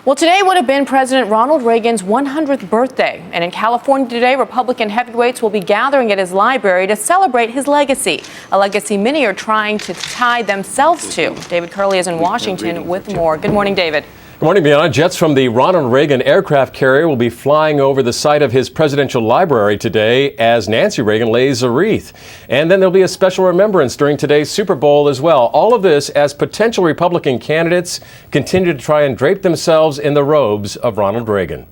Well, today would have been President Ronald Reagan's 100th birthday. And in California today, Republican heavyweights will be gathering at his library to celebrate his legacy, a legacy many are trying to tie themselves to. David Curley is in Washington with more. Good morning, David. Good morning, Bianna. Jets from the Ronald Reagan aircraft carrier will be flying over the site of his presidential library today as Nancy Reagan lays a wreath. And then there'll be a special remembrance during today's Super Bowl as well. All of this as potential Republican candidates continue to try and drape themselves in the robes of Ronald Reagan.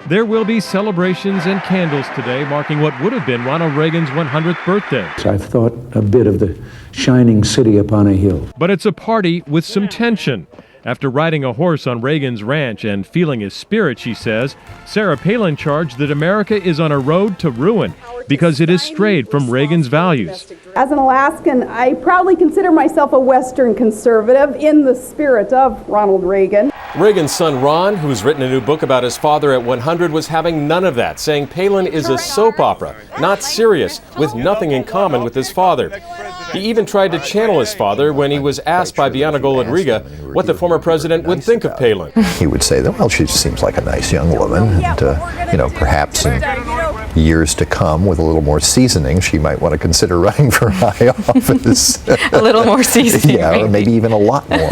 There will be celebrations and candles today marking what would have been Ronald Reagan's 100th birthday. I've thought a bit of the shining city upon a hill. But it's a party with some tension. After riding a horse on Reagan's ranch and feeling his spirit, she says, Sarah Palin charged that America is on a road to ruin because it has strayed from Reagan's values. As an Alaskan, I proudly consider myself a Western conservative in the spirit of Ronald Reagan. Reagan's son Ron, who's written a new book about his father at 100, was having none of that, saying Palin is a soap opera, not serious, with nothing in common with his father. He even tried to channel his father when he was asked by Bianca Golden-Riga what the former president would think of Palin. He would say that, well, she seems like a nice young woman, and perhaps in years to come, with a little more seasoning, she might want to consider running for high office. A little more seasoning. Yeah, or maybe even a lot more.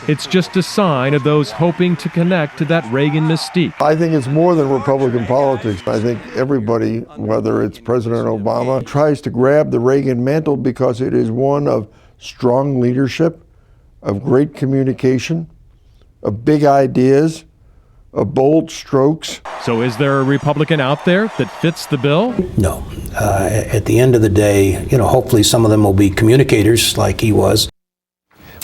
It's just a sign of those hoping to connect to that Reagan mystique. I think it's more than Republican politics. I think everybody, whether it's President Obama, tries to grab the Reagan mantle because it is one of strong leadership, of great communication, of big ideas, of bold strokes. So is there a Republican out there that fits the bill? No. At the end of the day, hopefully some of them will be communicators like he was.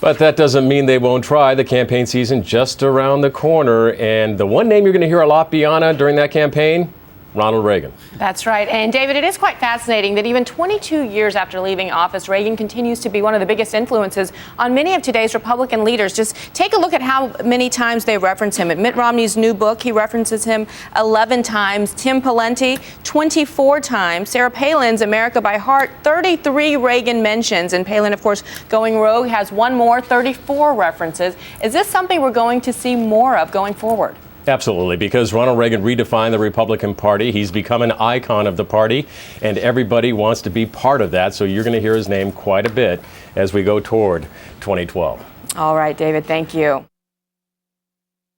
But that doesn't mean they won't try. The campaign season just around the corner. And the one name you're going to hear a lot, Bianna, during that campaign, Ronald Reagan. That's right. And David, it is quite fascinating that even 22 years after leaving office, Reagan continues to be one of the biggest influences on many of today's Republican leaders. Just take a look at how many times they reference him. In Mitt Romney's new book, he references him 11 times. Tim Pawlenty, 24 times. Sarah Palin's America by Heart, 33 Reagan mentions. And Palin, of course, going rogue, has one more, 34 references. Is this something we're going to see more of going forward? Absolutely, because Ronald Reagan redefined the Republican Party. He's become an icon of the party, and everybody wants to be part of that. So you're going to hear his name quite a bit as we go toward 2012. All right, David, thank you.